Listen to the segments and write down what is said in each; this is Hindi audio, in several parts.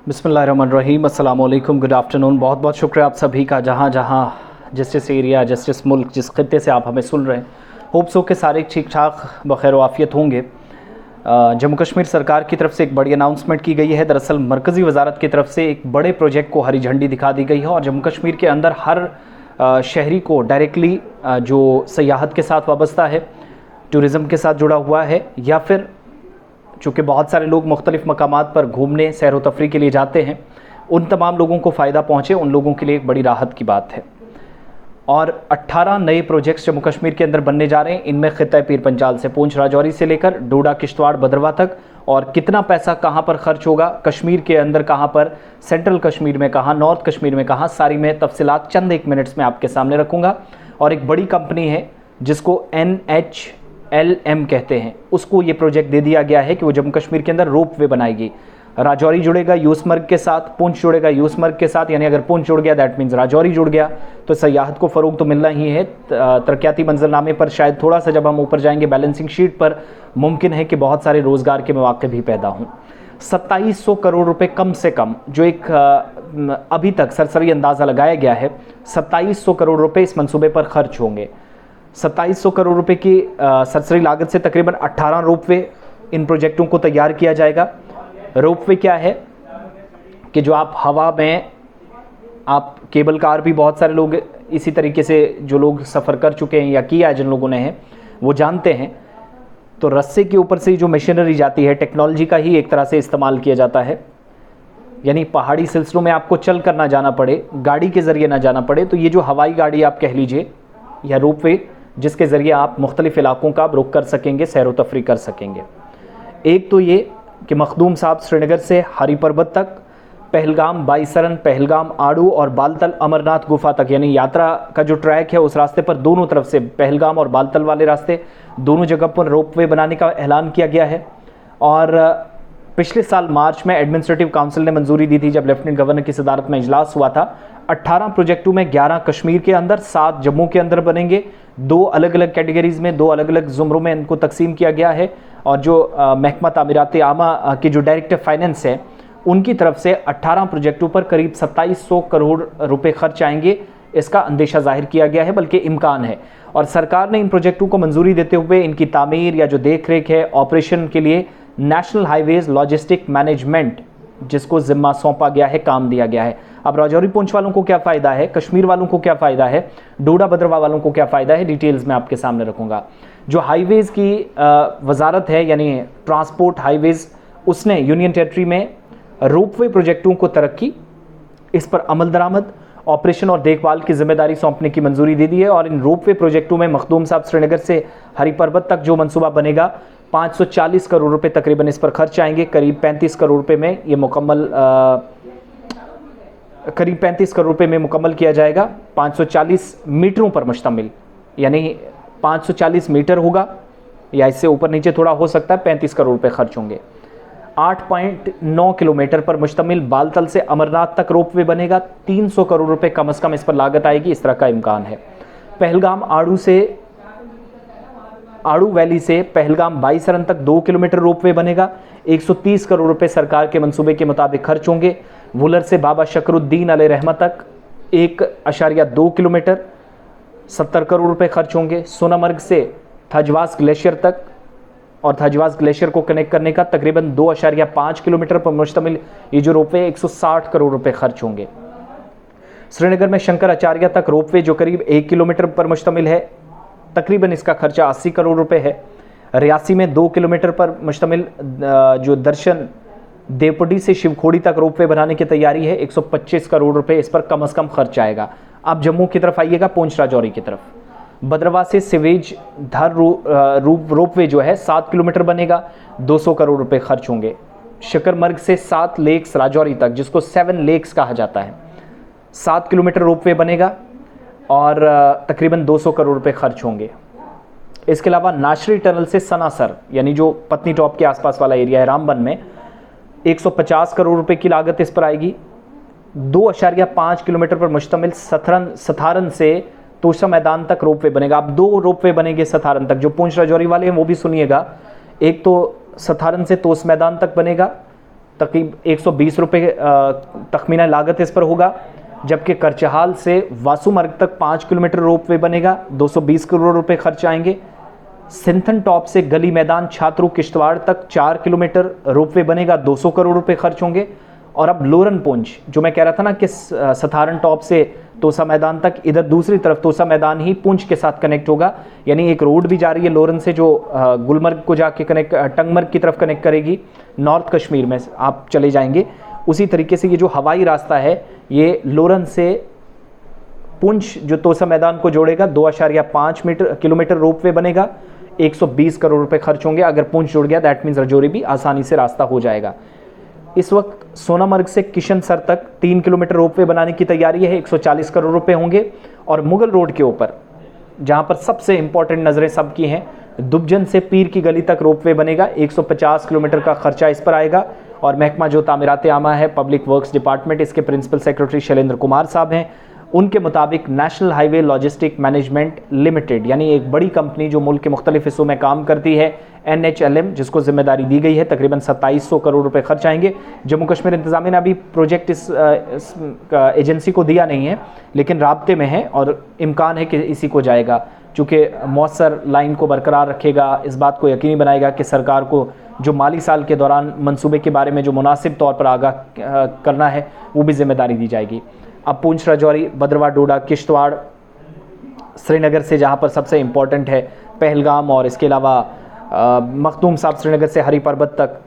बिस्मिल्लाहिर्रहमानिर्रहीम, अस्सलाम वालेकुम, गुड आफ्टरनून। बहुत बहुत शुक्रिया आप सभी का, जहाँ जहाँ जिस एरिया जिस मुल्क जिस खत्ते से आप हमें सुन रहे हैं। होप्स हो के सारे ठीक ठाक बखैर आफियत होंगे। जम्मू कश्मीर सरकार की तरफ से एक बड़ी अनाउंसमेंट की गई है। दरअसल मरकज़ी वजारत की तरफ से एक बड़े प्रोजेक्ट को हरी झंडी दिखा दी गई है और जम्मू कश्मीर के अंदर हर शहरी को डायरेक्टली जो सयाहत के साथ वाबस्ता है, टूरिज़म के साथ जुड़ा हुआ है, या फिर चूँकि बहुत सारे लोग मुख्तलिफ़ मकामात पर घूमने सैर व तफरी के लिए जाते हैं, उन तमाम लोगों को फ़ायदा पहुँचे, उन लोगों के लिए एक बड़ी राहत की बात है। और 18 नए प्रोजेक्ट्स जम्मू कश्मीर के अंदर बनने जा रहे हैं। इनमें ख़ित्ता पीर पंजाल से पूंछ राजौरी से लेकर डोडा किश्तवाड़ भद्रवाह तक, और कितना पैसा कहाँ पर खर्च होगा, कश्मीर के अंदर कहाँ पर, सेंट्रल कश्मीर में कहाँ, नॉर्थ कश्मीर में कहाँ, सारी मैं तफसीलात चंद एक मिनट्स में आपके सामने रखूँगा। और एक बड़ी कंपनी है जिसको NHLM कहते हैं, उसको ये प्रोजेक्ट दे दिया गया है कि वो जम्मू कश्मीर के अंदर रोप वे बनाएगी। राजौरी जुड़ेगा यूसमर्ग के साथ, पुंछ जुड़ेगा यूसमर्ग के साथ, यानी अगर पुंछ जुड़ गया दैट मीन्स राजौरी जुड़ गया, तो सयाहत को फ़रोग तो मिलना ही है। तरक्याती मंजरनामे पर शायद थोड़ा सा जब हम ऊपर जाएंगे बैलेंसिंग शीट पर, मुमकिन है कि बहुत सारे रोज़गार के मौके भी पैदा हों। 2700 करोड़ रुपए कम से कम, जो एक अभी तक सरसरी अंदाज़ा लगाया गया है, 2700 करोड़ रुपए इस मंसूबे पर खर्च होंगे। 2700 करोड़ रुपए की सरसरी लागत से तकरीबन 18 रोपवे इन प्रोजेक्टों को तैयार किया जाएगा। रोपवे क्या है कि जो आप हवा में, आप केबल कार भी बहुत सारे लोग इसी तरीके से जो लोग सफ़र कर चुके हैं या किया है जिन लोगों ने है वो जानते हैं। तो रस्से के ऊपर से जो मशीनरी जाती है, टेक्नोलॉजी का ही एक तरह से इस्तेमाल किया जाता है, यानी पहाड़ी सिलसिलों में आपको चल कर ना जाना पड़े, गाड़ी के ज़रिए ना जाना पड़े। तो ये जो हवाई गाड़ी आप कह लीजिए या रोपवे, जिसके ज़रिए आप मुख्तलिफ़ इलाकों का रुख कर सकेंगे, सैर व तफरी कर सकेंगे। एक तो ये कि मखदूम साहब श्रीनगर से हरी पर्वत तक, पहलगाम बाईसरन, पहलगाम आड़ू और बालतल अमरनाथ गुफा तक, यानी यात्रा का जो ट्रैक है उस रास्ते पर दोनों तरफ से, पहलगाम और बालतल वाले रास्ते, दोनों जगह पर रोपवे बनाने का ऐलान किया गया है। और पिछले साल मार्च में एडमिनिस्ट्रेटिव काउंसिल ने मंजूरी दी थी जब लेफ्टिनेंट गवर्नर की सदारत में इजलास हुआ था। 18 प्रोजेक्टों में 11 कश्मीर के अंदर, 7 जम्मू के अंदर बनेंगे। 2 अलग अलग कैटेगरीज़ में, 2 अलग अलग ज़ुमरों में इनको तकसीम किया गया है। और जो महकमा तामीरात आमा की जो डायरेक्टर फाइनेंस है, उनकी तरफ से 18 प्रोजेक्टों पर करीब 2700 करोड़ रुपए खर्च आएंगे, इसका अंदेशा जाहिर किया गया है, बल्कि इम्कान है। और सरकार ने इन प्रोजेक्टों को मंजूरी देते हुए इनकी तामीर या जो देख रेख है, ऑपरेशन के लिए नेशनल हाईवेज़ लॉजिस्टिक मैनेजमेंट, जिसको ज़िम्मा सौंपा गया है, काम दिया गया है। अब राजौरी पुंछ वालों को क्या फ़ायदा है, कश्मीर वालों को क्या फ़ायदा है, डोडा भद्रवाह वालों को क्या फ़ायदा है, डिटेल्स में आपके सामने रखूँगा। जो हाईवेज़ की वजारत है, यानी ट्रांसपोर्ट हाईवेज़, उसने यूनियन टेरिटरी में रोपवे प्रोजेक्टों को तरक्की, इस पर अमल दरामद, ऑपरेशन और देखभाल की जिम्मेदारी सौंपने की मंजूरी दे दी है। और इन रोपवे प्रोजेक्टों में मखदूम साहब श्रीनगर से हरी पर्वत तक जो मंसूबा बनेगा, 540 करोड़ रुपए तकरीबन इस पर खर्च आएंगे। करीब 35 करोड़ रुपए में ये मुकम्मल करीब 35 करोड़ रुपए में मुकम्मल किया जाएगा। 540 मीटरों पर मुश्तमिल, यानी 540 मीटर होगा या इससे ऊपर नीचे थोड़ा हो सकता है, 35 करोड़ रुपए खर्च होंगे। 8.9 किलोमीटर पर मुश्तमिल बालतल से अमरनाथ तक रोपवे बनेगा। 300 करोड़ रुपए कम से कम इस पर लागत आएगी, इस तरह का इम्कान है। पहलगाम आड़ू वैली से पहलगाम बाईसरन तक 2 किलोमीटर रोपवे बनेगा। 130 करोड़ रुपए सरकार के मंसूबे के मुताबिक खर्च होंगे। वुलर से बाबा शकरुद्दीन अलैहि रहमत तक 1.2 किलोमीटर, 70 करोड़ रुपए खर्च होंगे। सोनामर्ग से थजवास ग्लेशियर तक और थजवास ग्लेशियर को कनेक्ट करने का तकरीबन 2.5 किलोमीटर पर मुश्तमिल ये जो रोपवे 160 करोड़ रुपए खर्च होंगे। श्रीनगर में शंकर आचार्य तक रोपवे जो करीब 1 किलोमीटर पर मुश्तमिल है, तकरीबन इसका खर्चा 80 करोड़ रुपए है। रियासी में 2 किलोमीटर पर मुश्तमिल जो दर्शन देवपुटी से शिवखोड़ी तक रोपवे बनाने की तैयारी है, 125 करोड़ रुपए इस पर कम से कम खर्च आएगा। अब जम्मू की तरफ आइएगा, पूंछ राजौरी की तरफ, भद्रवाह से सिवेज धर रोपवे जो है 7 किलोमीटर बनेगा, 200 करोड़ रुपए खर्च होंगे। शकरमर्ग से 7 लेक्स राजौरी तक, जिसको 7 लेक्स कहा जाता है, 7 किलोमीटर रोपवे बनेगा और तकरीबन 200 करोड़ रुपए खर्च होंगे। इसके अलावा नाशरी टनल से सनासर, यानी जो पत्नी टॉप के आसपास वाला एरिया है रामबन में, 150 करोड़ रुपए की लागत इस पर आएगी। 2.5 किलोमीटर पर मुश्तमिल सथारन से तोशा मैदान तक रोपवे बनेगा। अब 2 रोपवे बनेंगे सथारन तक, जो पूंछ राजौरी वाले हैं वो भी सुनिएगा। एक तो सथारन से तोश मैदान तक बनेगा तकरीब 120 रुपये तखमीना लागत इस पर होगा। जबकि करचहाल से वासुमर्ग तक 5 किलोमीटर रोपवे बनेगा, 220 करोड़ रुपए खर्च आएंगे। सिंथन टॉप से गली मैदान छात्रू किश्तवाड़ तक 4 किलोमीटर रोपवे बनेगा, 200 करोड़ रुपए खर्च होंगे। और अब लोरन पुंज, जो मैं कह रहा था ना कि सथारन टॉप से तोसा मैदान तक, इधर दूसरी तरफ तोसा मैदान ही पुंज के साथ कनेक्ट होगा, यानी एक रोड भी जा रही है लोरन से जो गुलमर्ग को जाके कनेक्ट, टंगमर्ग की तरफ कनेक्ट करेगी। नॉर्थ कश्मीर में आप चले जाएंगे। उसी तरीके से ये जो हवाई रास्ता है ये लोरन से पुंछ जो तोसा मैदान को जोड़ेगा, 2.5 किलोमीटर रोपवे बनेगा, 120 करोड़ रुपए खर्च होंगे। अगर पुंछ जुड़ गया दैट मीन्स राजौरी भी आसानी से रास्ता हो जाएगा। इस वक्त सोनामर्ग से किशनसर तक 3 किलोमीटर रोपवे बनाने की तैयारी है, 140 करोड़ रुपए होंगे। और मुगल रोड के ऊपर जहां पर सबसे इंपॉर्टेंट नज़रें सबकी हैं, दुबजन से पीर की गली तक रोपवे बनेगा, 150 किलोमीटर का खर्चा इस पर आएगा। और महकमा जो तामीरात आमा है, पब्लिक वर्क्स डिपार्टमेंट, इसके प्रिंसिपल सेक्रेटरी शैलेंद्र कुमार साहब हैं। उनके मुताबिक national highway logistic management limited, यानी एक बड़ी कंपनी जो मुल्क के मुख्तलिफ हिस्सों में काम करती है, NHLM, जिसको जिम्मेदारी दी गई है, तकरीबन 2700 करोड़ रुपए खर्च आएंगे। जम्मू कश्मीर इंतजामिया ने अभी प्रोजेक्ट इस एजेंसी को दिया नहीं है, लेकिन राब्ते में है और इम्कान है कि इसी को जाएगा, चूँकि मौसर लाइन को बरकरार रखेगा, इस बात को यकीनी बनाएगा कि सरकार को जो माली साल के दौरान मंसूबे के बारे में जो मुनासिब तौर पर आगाह करना है वो भी जिम्मेदारी दी जाएगी। अब पुंछ, राजौरी, भद्रवाह, डोडा, किश्तवाड़, श्रीनगर से जहाँ पर सबसे इम्पॉर्टेंट है पहलगाम, और इसके अलावा मखदूम साहब श्रीनगर से हरी पर्वत तक,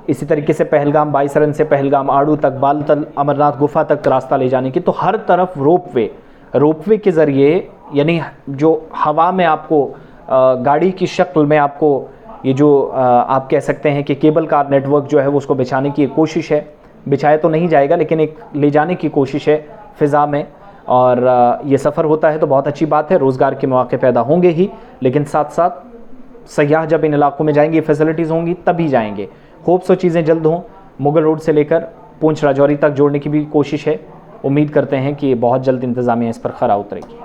इसी तरीके से पहलगाम, बाईसरन से पहलगाम आड़ू तक, बालतल, अमरनाथ गुफा तक रास्ता ले जाने की। तो हर तरफ रोपवे के ज़रिए, यानी जो हवा में आपको गाड़ी की शक्ल में आपको ये जो आप कह सकते हैं कि केबल कार नेटवर्क जो है वो उसको बिछाने की एक कोशिश है। बिछाया तो नहीं जाएगा लेकिन एक ले जाने की कोशिश है फ़िज़ा में, और ये सफ़र होता है तो बहुत अच्छी बात है, रोज़गार के मौके पैदा होंगे ही, लेकिन साथ साथ सयाह जब इन इलाकों में जाएंगे, फैसिलिटीज़ होंगी तभी जाएंगे। होप्स वो चीज़ें जल्द हों। मुगल रोड से लेकर पुंछ, राजौरी तक जोड़ने की भी कोशिश है। उम्मीद करते हैं कि बहुत जल्द इंतज़ामिया इस पर खरा उतरेगी।